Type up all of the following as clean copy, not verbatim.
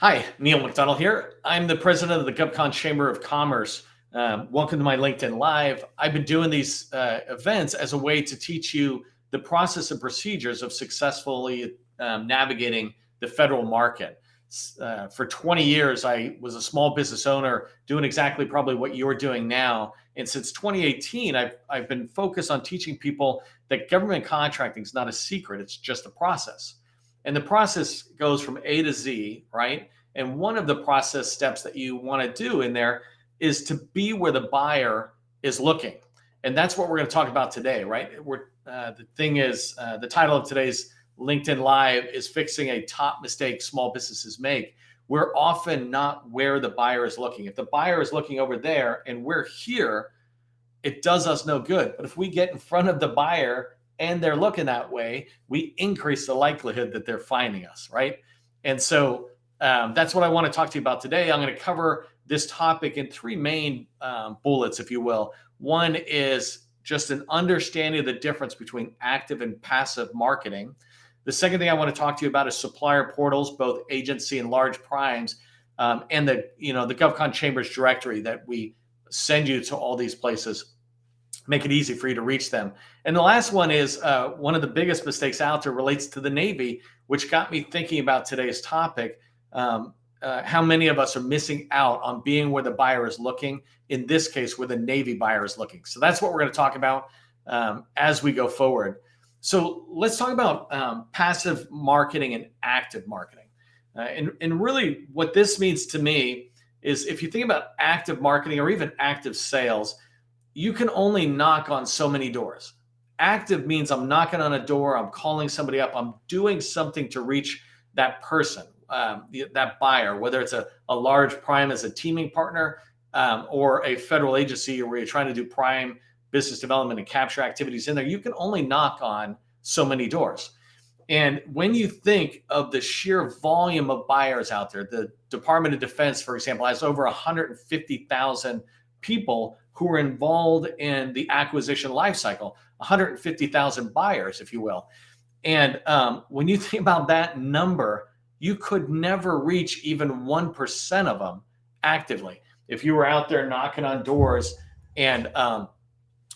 Hi, 𝗚𝗢𝗚𝗚𝗏 here. I'm the president of the 𝗚𝗏𝗘𝗘 Chamber of Commerce. Welcome to my LinkedIn Live. I've been doing these events as a way to teach you the process and procedures of successfully navigating the federal market. For 20 years, I was a small business owner doing exactly probably what you're doing now. And since 2018, I've been focused on teaching people that government contracting is not a secret, it's just a process. And the process goes from A to Z, right? And one of the process steps that you want to do in there is to be where the buyer is looking. And that's what we're going to talk about today, right? The thing is, the title of today's LinkedIn Live is Fixing a Top Mistake Small Businesses Make. We're often not where the buyer is looking. If the buyer is looking over there and we're here, it does us no good. But if we get in front of the buyer and they're looking that way, we increase the likelihood that they're finding us, right? And so that's what I want to talk to you about today. I'm going to cover this topic in three main bullets, if you will. One is just an understanding of the difference between active and passive marketing. The second thing I want to talk to you about is supplier portals, both agency and large primes, and the GovCon Chambers directory that we send you to all these places, make it easy for you to reach them. And the last one is one of the biggest mistakes out there relates to the Navy, which got me thinking about today's topic. How many of us are missing out on being where the buyer is looking, in this case, where the Navy buyer is looking. So that's what we're going to talk about as we go forward. So let's talk about passive marketing and active marketing. And really what this means to me is if you think about active marketing or even active sales, you can only knock on so many doors. Active means I'm knocking on a door, I'm calling somebody up, I'm doing something to reach that person, that buyer, whether it's a large prime as a teaming partner or a federal agency where you're trying to do prime business development and capture activities in there. You can only knock on so many doors. And when you think of the sheer volume of buyers out there, the Department of Defense, for example, has over 150,000 people who are involved in the acquisition lifecycle, 150,000 buyers, if you will. And when you think about that number, you could never reach even 1% of them actively. If you were out there knocking on doors and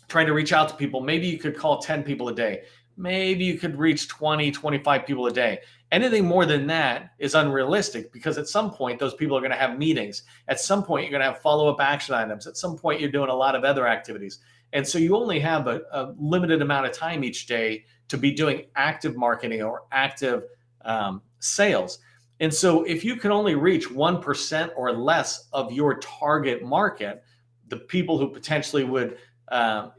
trying to reach out to people, maybe you could call 10 people a day. Maybe you could reach 20, 25 people a day. Anything more than that is unrealistic because at some point, those people are going to have meetings. At some point, you're going to have follow-up action items. At some point, you're doing a lot of other activities. And so you only have a limited amount of time each day to be doing active marketing or active sales. And so if you can only reach 1% or less of your target market, the people who potentially would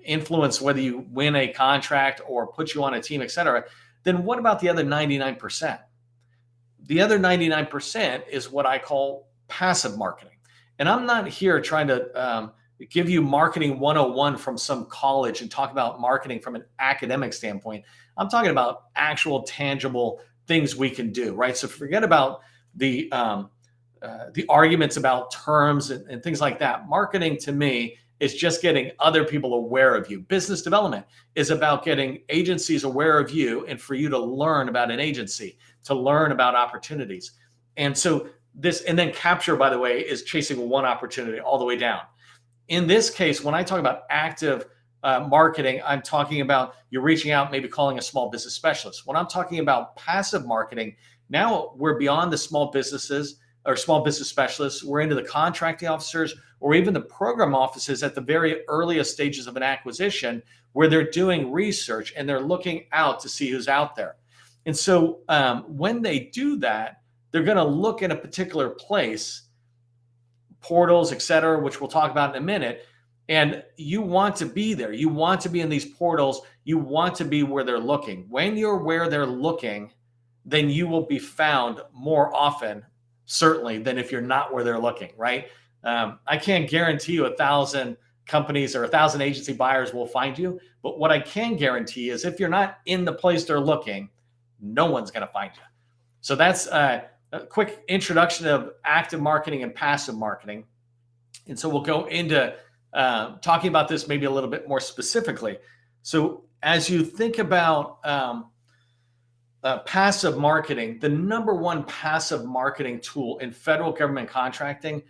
influence whether you win a contract or put you on a team, et cetera, then what about the other 99%? The other 99% is what I call passive marketing. And I'm not here trying to give you marketing 101 from some college and talk about marketing from an academic standpoint. I'm talking about actual tangible things we can do, right? So forget about the arguments about terms and things like that. Marketing to me is just getting other people aware of you. Business development is about getting agencies aware of you and for you to learn about an agency, to learn about opportunities. And so and then capture, by the way, is chasing one opportunity all the way down. In this case, when I talk about active marketing, I'm talking about you're reaching out, maybe calling a small business specialist. When I'm talking about passive marketing, now we're beyond the small businesses or small business specialists. We're into the contracting officers or even the program offices at the very earliest stages of an acquisition where they're doing research and they're looking out to see who's out there. And so when they do that, they're going to look at a particular place, portals, et cetera, which we'll talk about in a minute. And you want to be there. You want to be in these portals. You want to be where they're looking. When you're where they're looking, then you will be found more often, certainly, than if you're not where they're looking, right? I can't guarantee you 1,000 companies or 1,000 agency buyers will find you. But what I can guarantee is if you're not in the place they're looking, no one's going to find you. So that's a quick introduction of active marketing and passive marketing. And so we'll go into talking about this maybe a little bit more specifically. So as you think about passive marketing, the number one passive marketing tool in federal government contracting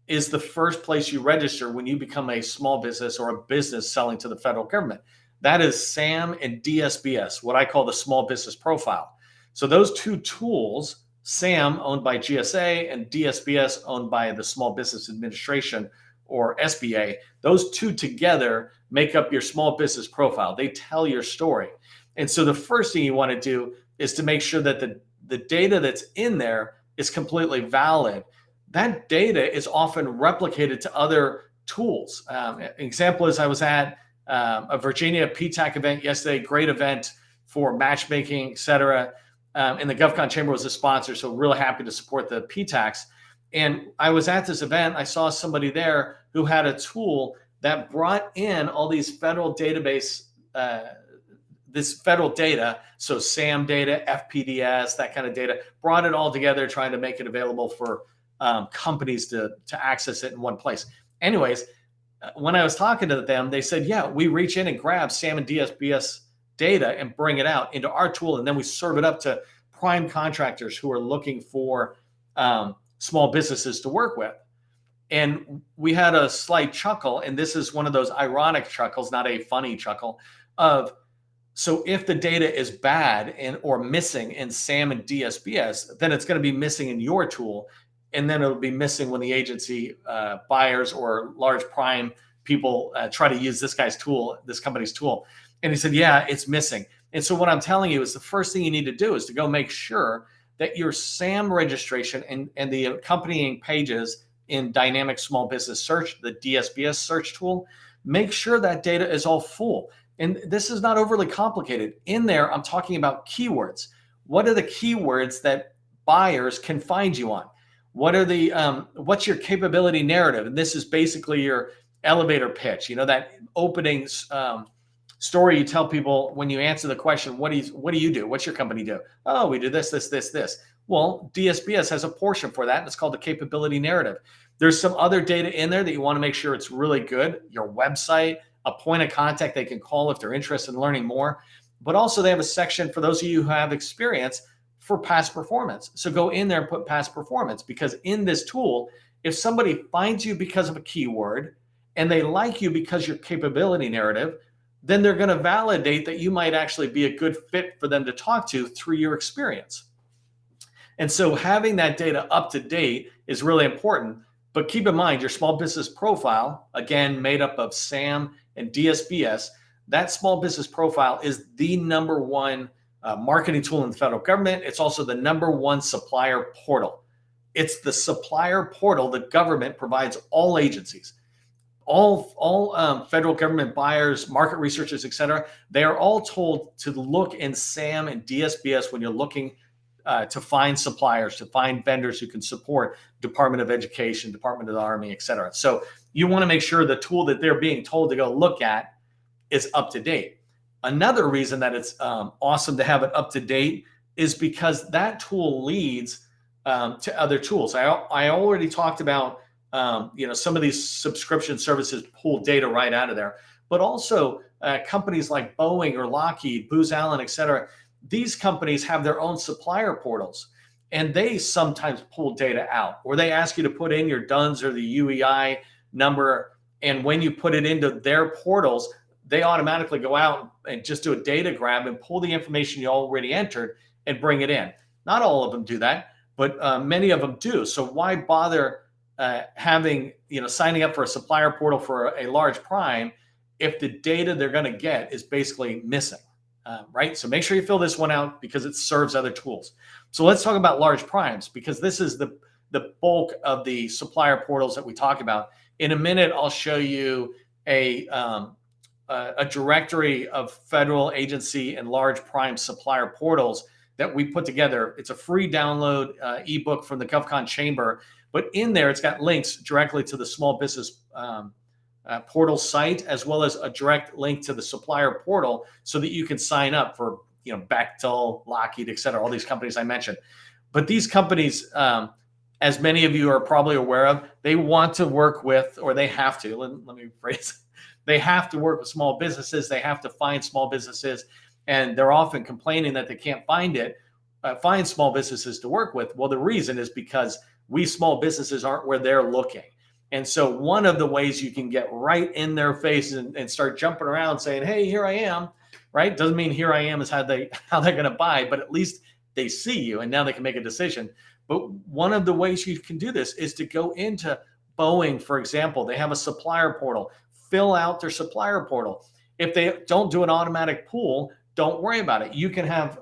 is the first place you register when you become a small business or a business selling to the federal government. That is SAM and DSBS, what I call the small business profile. So those two tools, SAM owned by GSA and DSBS owned by the Small Business Administration or SBA, those two together make up your small business profile. They tell your story. And so the first thing you want to do is to make sure that the data that's in there is completely valid. That data is often replicated to other tools. An example is I was at a Virginia PTAC event yesterday, great event for matchmaking, et cetera. And the GovCon Chamber was a sponsor, so really happy to support the PTACs. And I was at this event, I saw somebody there who had a tool that brought in all these federal database, this federal data, so SAM data, FPDS, that kind of data, brought it all together, trying to make it available for companies to access it in one place. Anyways, when I was talking to them, they said, yeah, we reach in and grab SAM and DSBS data and bring it out into our tool, and then we serve it up to prime contractors who are looking for small businesses to work with. And we had a slight chuckle, and this is one of those ironic chuckles, not a funny chuckle, of, so if the data is bad or missing in SAM and DSBS, then it's going to be missing in your tool, and then it'll be missing when the agency buyers or large prime people try to use this guy's tool, this company's tool. And he said, yeah, it's missing. And so what I'm telling you is the first thing you need to do is to go make sure that your SAM registration and the accompanying pages in Dynamic Small Business Search, the DSBS search tool, make sure that data is all full. And this is not overly complicated. In there, I'm talking about keywords. What are the keywords that buyers can find you on? What are the what's your capability narrative? And this is basically your elevator pitch. You know, that opening story you tell people when you answer the question, what do you do? What's your company do? Oh, we do this, this, this, this. Well, DSBS has a portion for that, and it's called the capability narrative. There's some other data in there that you want to make sure it's really good. Your website, a point of contact they can call if they're interested in learning more. But also they have a section for those of you who have experience for past performance. So go in there and put past performance, because in this tool, if somebody finds you because of a keyword and they like you because your capability narrative, then they're going to validate that you might actually be a good fit for them to talk to through your experience. And so having that data up to date is really important. But keep in mind, your small business profile, again, made up of SAM and DSBS, that small business profile is the number one marketing tool in the federal government. It's also the number one supplier portal. It's the supplier portal the government provides all agencies. All federal government buyers, market researchers, et cetera, they are all told to look in SAM and DSBS when you're looking to find suppliers, to find vendors who can support Department of Education, Department of the Army, et cetera. So you want to make sure the tool that they're being told to go look at is up to date. Another reason that it's awesome to have it up to date is because that tool leads to other tools. I already talked about some of these subscription services pull data right out of there, but also companies like Boeing or Lockheed, Booz Allen, et cetera. These companies have their own supplier portals, and they sometimes pull data out, or they ask you to put in your DUNS or the UEI number. And when you put it into their portals, they automatically go out and just do a data grab and pull the information you already entered and bring it in. Not all of them do that, but many of them do. So why bother signing up for a supplier portal for a large prime if the data they're going to get is basically missing, right? So make sure you fill this one out because it serves other tools. So let's talk about large primes, because this is the bulk of the supplier portals that we talk about. In a minute, I'll show you a directory of federal agency and large prime supplier portals that we put together. It's a free download ebook from the GovCon Chamber. But in there, it's got links directly to the small business portal site, as well as a direct link to the supplier portal so that you can sign up for, Bechtel, Lockheed, et cetera, all these companies I mentioned. But these companies, as many of you are probably aware of, they want to work with, or they have to, let me phrase it, they have to work with small businesses. They have to find small businesses. and they're often complaining that they can't find small businesses to work with. Well, the reason is because we small businesses aren't where they're looking. And so one of the ways you can get right in their face and start jumping around saying, hey, here I am, right? Doesn't mean here I am is how they're going to buy, but at least they see you and now they can make a decision. But one of the ways you can do this is to go into Boeing, for example. They have a supplier portal. Fill out their supplier portal. If they don't do an automatic pull, don't worry about it. You can have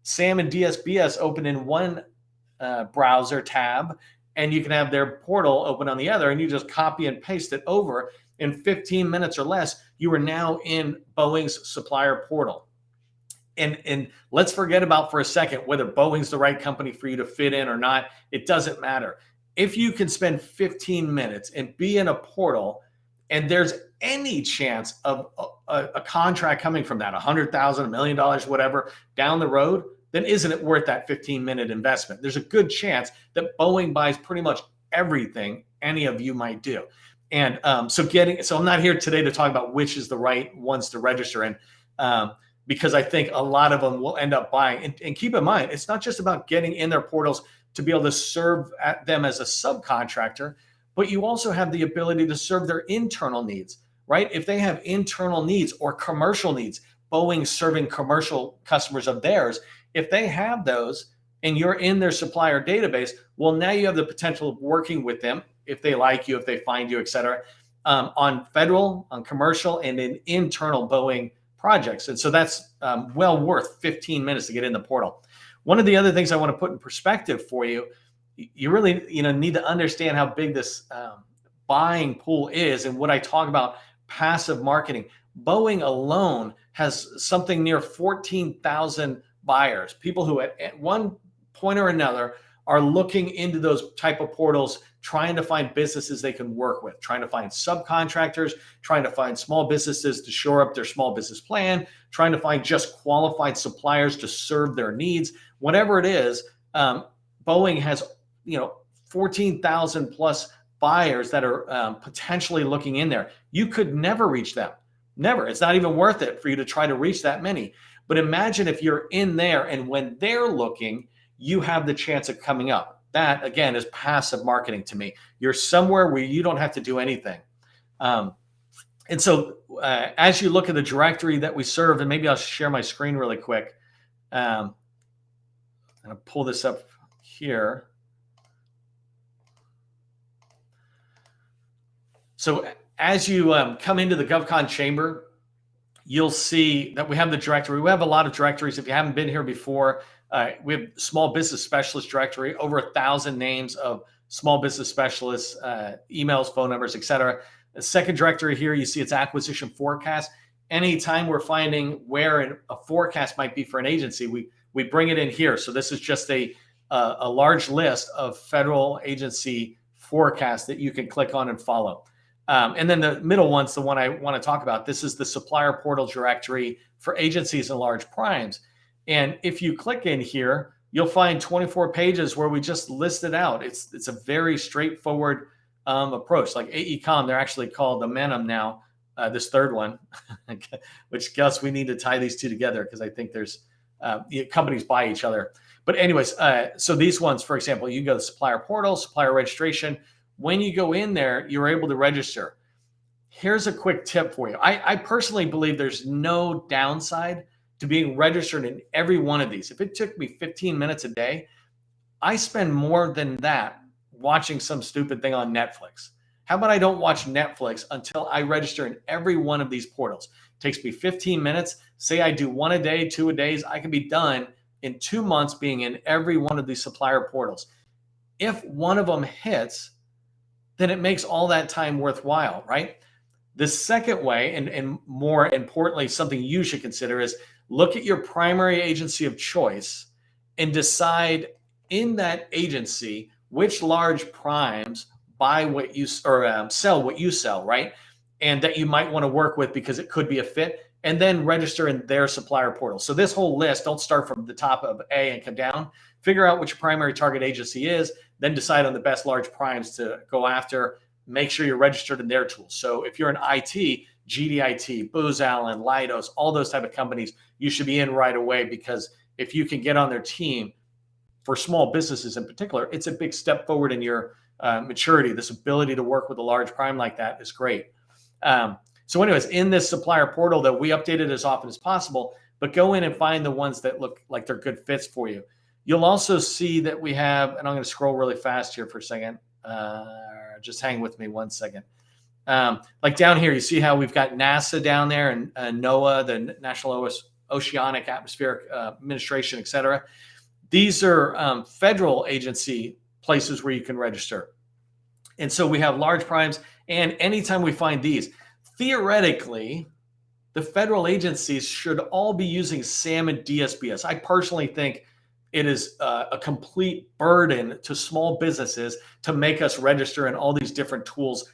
SAM and DSBS open in one browser tab, and you can have their portal open on the other, and you just copy and paste it over. In 15 minutes or less, you are now in Boeing's supplier portal. And let's forget about for a second whether Boeing's the right company for you to fit in or not. It doesn't matter. If you can spend 15 minutes and be in a portal, and there's any chance of a contract coming from that, $100,000, $1 million, whatever, down the road, then isn't it worth that 15-minute investment? There's a good chance that Boeing buys pretty much everything any of you might do. And so I'm not here today to talk about which is the right ones to register in, because I think a lot of them will end up buying. And keep in mind, it's not just about getting in their portals to be able to serve them as a subcontractor, but you also have the ability to serve their internal needs, right? If they have internal needs or commercial needs, Boeing serving commercial customers of theirs, if they have those and you're in their supplier database, well, now you have the potential of working with them if they like you, if they find you, et cetera, on federal, on commercial, and in internal Boeing projects. And so that's well worth 15 minutes to get in the portal. One of the other things I want to put in perspective for you, you really need to understand how big this buying pool is. And what I talk about passive marketing, Boeing alone has something near 14,000 buyers, people who at one point or another are looking into those type of portals, trying to find businesses they can work with, trying to find subcontractors, trying to find small businesses to shore up their small business plan, trying to find just qualified suppliers to serve their needs. Whatever it is, Boeing has 14,000 plus buyers that are potentially looking in there. You could never reach them. Never. It's not even worth it for you to try to reach that many. But imagine if you're in there and when they're looking, you have the chance of coming up. That, again, is passive marketing to me. You're somewhere where you don't have to do anything. And so as you look at the directory that we serve, and maybe I'll share my screen really quick. I'm going to pull this up here. So as you come into the GovCon chamber, you'll see that we have the directory. We have a lot of directories. If you haven't been here before, we have small business specialist directory, over 1,000 names of small business specialists, emails, phone numbers, et cetera. The second directory here, you see it's acquisition forecast. Anytime we're finding where a forecast might be for an agency, we bring it in here. So this is just a large list of federal agency forecasts that you can click on and follow. And then the middle one's the one I want to talk about. This is the supplier portal directory for agencies and large primes. And if you click in here, you'll find 24 pages where we just list it out. It's a very straightforward approach. Like 𝗡𝗏, they're actually called the Amenum now, this third one, which Gus, we need to tie these two together because I think there's companies buy each other. But anyways, so these ones, for example, you can go to the supplier portal, supplier registration. When you go in there, you're able to register. Here's a quick tip for you. I personally believe there's no downside to being registered in every one of these. If it took me 15 minutes a day, I spend more than that watching some stupid thing on Netflix. How about I don't watch Netflix until I register in every one of these portals? It takes me 15 minutes. Say I do one a day, 2 a days. I can be done in 2 months being in every one of these supplier portals. If one of them hits, then it makes all that time worthwhile, right? The second way, and more importantly, something you should consider is look at your primary agency of choice and decide in that agency which large primes buy what you or sell what you sell, right? And that you might want to work with because it could be a fit, and then register in their supplier portal. So this whole list, don't start from the top of A and come down. Figure out what your primary target agency is, then decide on the best large primes to go after. Make sure you're registered in their tools. So if you're in IT, GDIT, Booz Allen, Leidos, all those type of companies, you should be in right away, because if you can get on their team, for small businesses in particular, it's a big step forward in your maturity. This ability to work with a large prime like that is great. So anyways, in this supplier portal, that we update it as often as possible, but go in and find the ones that look like they're good fits for you. You'll also see that we have, and I'm going to scroll really fast here for a second. Just hang with me 1 second. Like down here, you see how we've got NASA down there, and NOAA, the National Oceanic Atmospheric Administration, et cetera. These are federal agency places where you can register. And so we have large primes, and anytime we find these, theoretically, the federal agencies should all be using SAM and DSBS. I personally think it is a complete burden to small businesses to make us register in all these different tools,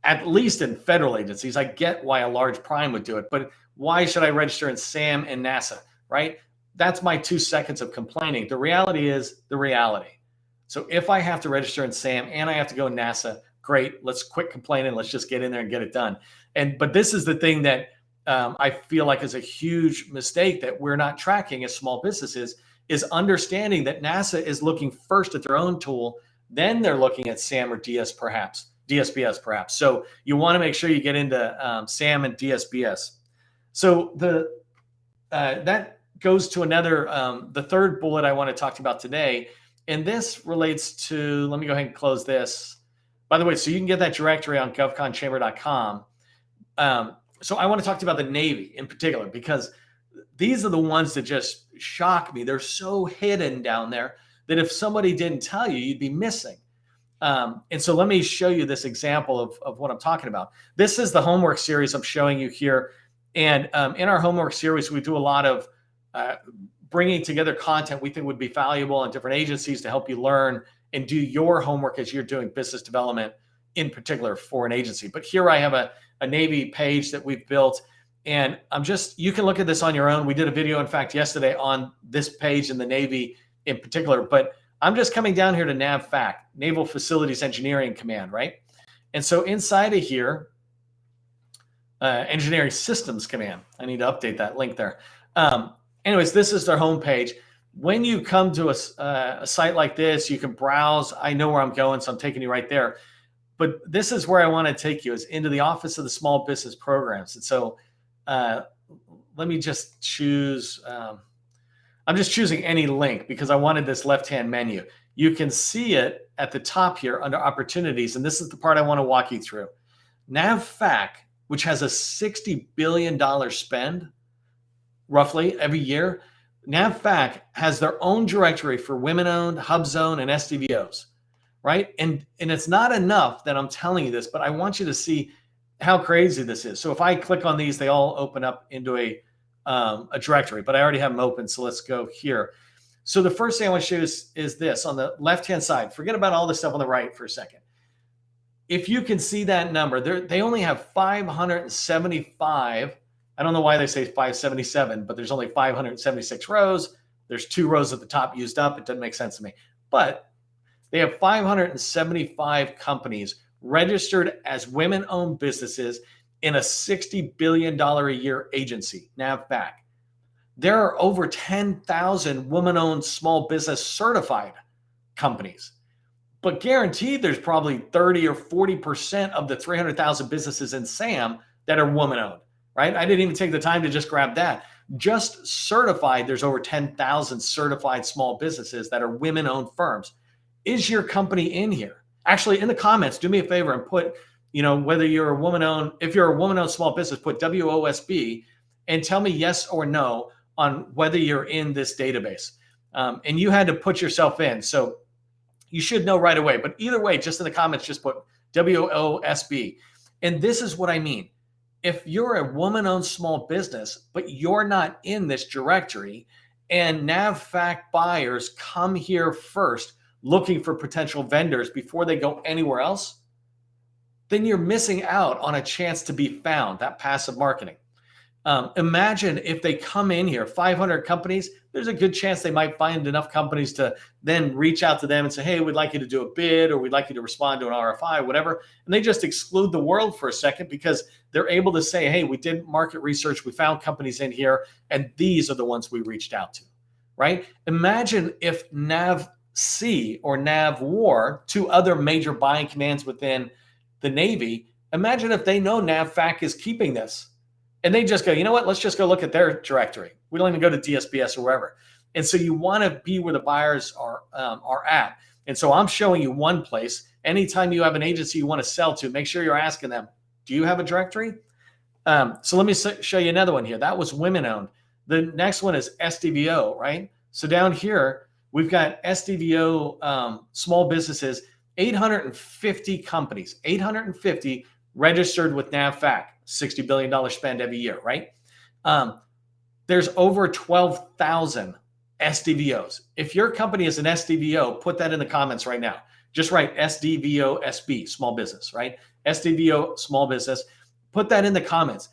at least in federal agencies. I get why a large prime would do it, but why should I register in SAM and NASA, right? That's my 2 seconds of complaining. The reality is the reality. So if I have to register in SAM and I have to go NASA, great, let's quit complaining. Let's just get in there and get it done. But this is the thing that I feel like is a huge mistake that we're not tracking as small businesses, is understanding that NASA is looking first at their own tool, then they're looking at SAM or DSBS perhaps. So you want to make sure you get into SAM and DSBS. So that goes to another, the third bullet I want to talk about today. And this relates to, let me go ahead and close this. By the way, so you can get that directory on govconchamber.com. So I want to talk to you about the Navy in particular, because these are the ones that just shock me. They're so hidden down there that if somebody didn't tell you, you'd be missing. And so let me show you this example of what I'm talking about. This is the homework series I'm showing you here. And in our homework series, we do a lot of bringing together content we think would be valuable in different agencies to help you learn and do your homework as you're doing business development, in particular for an agency. But here I have a Navy page that we've built, and you can look at this on your own. We did a video, in fact, yesterday on this page in the Navy in particular, but I'm just coming down here to NAVFAC, Naval Facilities Engineering Command, right? And so inside of here, Engineering Systems Command, I need to update that link there. Anyways, this is their homepage. When you come to a site like this, you can browse. I know where I'm going, so I'm taking you right there. But this is where I want to take you, is into the Office of the Small Business Programs. And so let me just choose, I'm just choosing any link because I wanted this left-hand menu. You can see it at the top here under Opportunities, and this is the part I want to walk you through. NAVFAC, which has a $60 billion spend, roughly, every year, NAVFAC has their own directory for women-owned, Hubzone, and SDVOs, right? And it's not enough that I'm telling you this, but I want you to see how crazy this is. So if I click on these, they all open up into a directory, but I already have them open, so let's go here. So the first thing I want to show you is this on the left-hand side. Forget about all the stuff on the right for a second. If you can see that number, they only have 575. I don't know why they say 577, but there's only 576 rows. There's 2 rows at the top used up. It doesn't make sense to me. But they have 575 companies registered as women-owned businesses in a $60 billion a year agency, NAVFAC. There are over 10,000 women-owned small business certified companies. But guaranteed there's probably 30 or 40% of the 300,000 businesses in SAM that are woman-owned, right? I didn't even take the time to just grab that. Just certified, there's over 10,000 certified small businesses that are women-owned firms. Is your company in here? Actually, in the comments, do me a favor and put, whether you're a woman-owned, if you're a woman-owned small business, put WOSB and tell me yes or no on whether you're in this database. And you had to put yourself in. So you should know right away. But either way, just in the comments, just put WOSB. And this is what I mean. If you're a woman-owned small business, but you're not in this directory, and NAVFAC buyers come here first looking for potential vendors before they go anywhere else, then you're missing out on a chance to be found, that passive marketing. Imagine if they come in here, 500 companies, there's a good chance they might find enough companies to then reach out to them and say, hey, we'd like you to do a bid, or we'd like you to respond to an RFI, whatever. And they just exclude the world for a second because they're able to say, hey, we did market research, we found companies in here, and these are the ones we reached out to, right? Imagine if 𝗚𝗏𝗃 or 𝗏𝗏, two other major buying commands within the Navy, imagine if they know NAVFAC is keeping this. And they just go, you know what, let's just go look at their directory. We don't even go to DSBS or wherever. And so you want to be where the buyers are at. And so I'm showing you one place. Anytime you have an agency you want to sell to, make sure you're asking them, do you have a directory? So let me show you another one here. That was women owned. The next one is SDVO, right? So down here, we've got SDVO small businesses, 850 companies, 850 registered with NAVFAC. $60 billion spend every year, right? There's over 12,000 SDVOs. If your company is an SDVO, put that in the comments right now. Just write SDVO SB, small business, right? SDVO, small business. Put that in the comments.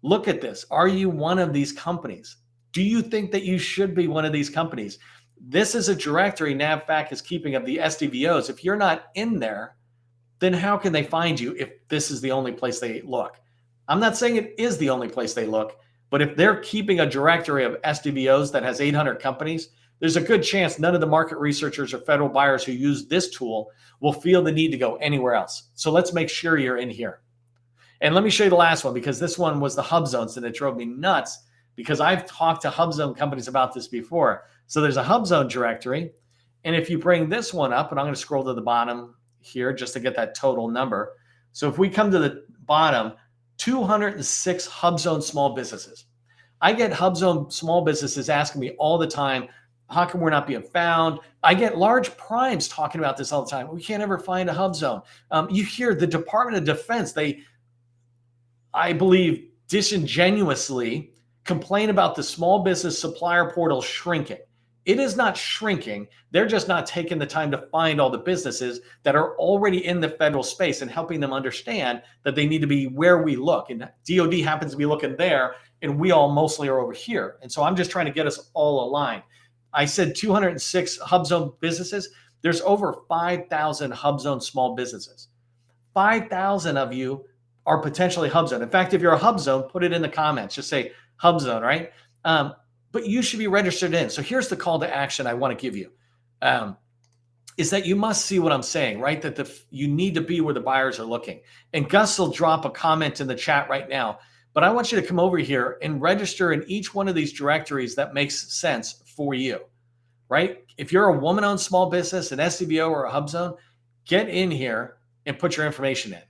Look at this. Are you one of these companies? Do you think that you should be one of these companies? This is a directory NAVFAC is keeping of the SDVOs. If you're not in there, then how can they find you if this is the only place they look? I'm not saying it is the only place they look, but if they're keeping a directory of SDVOs that has 800 companies, there's a good chance none of the market researchers or federal buyers who use this tool will feel the need to go anywhere else. So let's make sure you're in here. And let me show you the last one, because this one was the Hubzones, and it drove me nuts because I've talked to Hubzone companies about this before. So there's a Hubzone directory. And if you bring this one up, and I'm going to scroll to the bottom here just to get that total number. So if we come to the bottom, 206 Hubzone small businesses. I get Hubzone small businesses asking me all the time, how come we're not being found? I get large primes talking about this all the time. We can't ever find a Hubzone. You hear the Department of Defense, I believe, disingenuously complain about the small business supplier portal shrinking. It is not shrinking. They're just not taking the time to find all the businesses that are already in the federal space and helping them understand that they need to be where we look. And DOD happens to be looking there, and we all mostly are over here. And so I'm just trying to get us all aligned. I said 206 Hubzone businesses. There's over 5,000 Hubzone small businesses. 5,000 of you are potentially Hubzone. In fact, if you're a Hubzone, put it in the comments. Just say Hubzone, right? But you should be registered in. So here's the call to action I want to give you, is that you must see what I'm saying, right? That you need to be where the buyers are looking. And Gus will drop a comment in the chat right now, but I want you to come over here and register in each one of these directories that makes sense for you, right? If you're a woman-owned small business, an SDVO or a Hubzone, get in here and put your information in.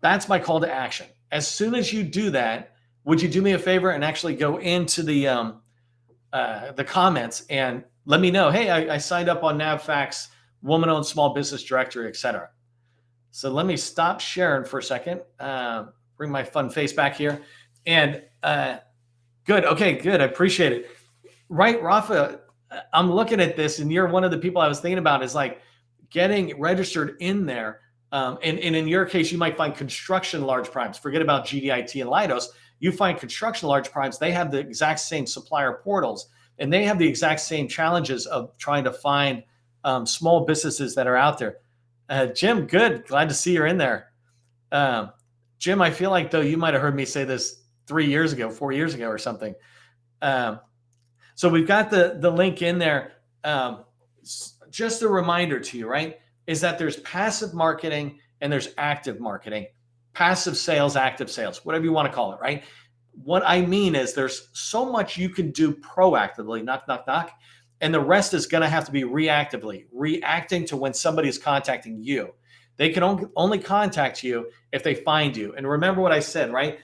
That's my call to action. As soon as you do that, would you do me a favor and actually go into the comments and let me know, hey, I signed up on NAVFAC's woman-owned small business directory, etc. So let me stop sharing for a second. Bring my fun face back here. And good. Okay, good. I appreciate it. Right, Rafa, I'm looking at this, and you're one of the people I was thinking about is like getting registered in there. And in your case, you might find construction large primes. Forget about GDIT and Leidos. You find construction large primes, they have the exact same supplier portals, and they have the exact same challenges of trying to find small businesses that are out there. Jim, good. Glad to see you're in there. Jim, I feel like, though, you might have heard me say this 3 years ago, 4 years ago or something. So we've got the link in there. Just a reminder to you, right, is that there's passive marketing and there's active marketing. Passive sales, active sales, whatever you want to call it, right? What I mean is there's so much you can do proactively, knock, knock, knock, and the rest is going to have to be reactively, reacting to when somebody is contacting you. They can only contact you if they find you. And remember what I said, right?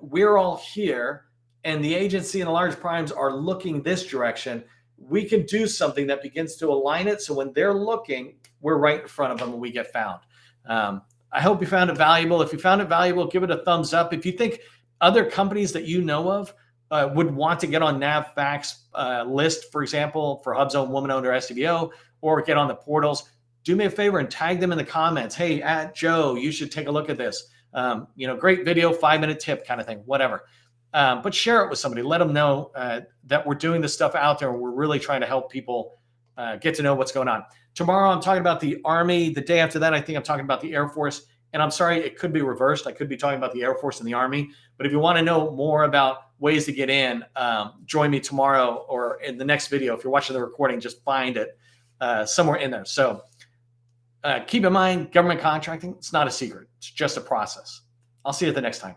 We're all here, and the agency and the large primes are looking this direction. We can do something that begins to align it, so when they're looking, we're right in front of them when we get found. I hope you found it valuable. If you found it valuable, give it a thumbs up. If you think other companies that you know of would want to get on NAVFAC's list, for example, for Hubzone, woman-owned, or SDVO, or get on the portals, do me a favor and tag them in the comments. Hey, @Joe, you should take a look at this. Great video, 5-minute tip kind of thing, whatever. but share it with somebody. Let them know that we're doing this stuff out there and we're really trying to help people get to know what's going on. Tomorrow, I'm talking about the Army. The day after that, I think I'm talking about the Air Force. And I'm sorry, it could be reversed. I could be talking about the Air Force and the Army. But if you want to know more about ways to get in, join me tomorrow or in the next video. If you're watching the recording, just find it somewhere in there. So keep in mind, government contracting, it's not a secret. It's just a process. I'll see you at the next time.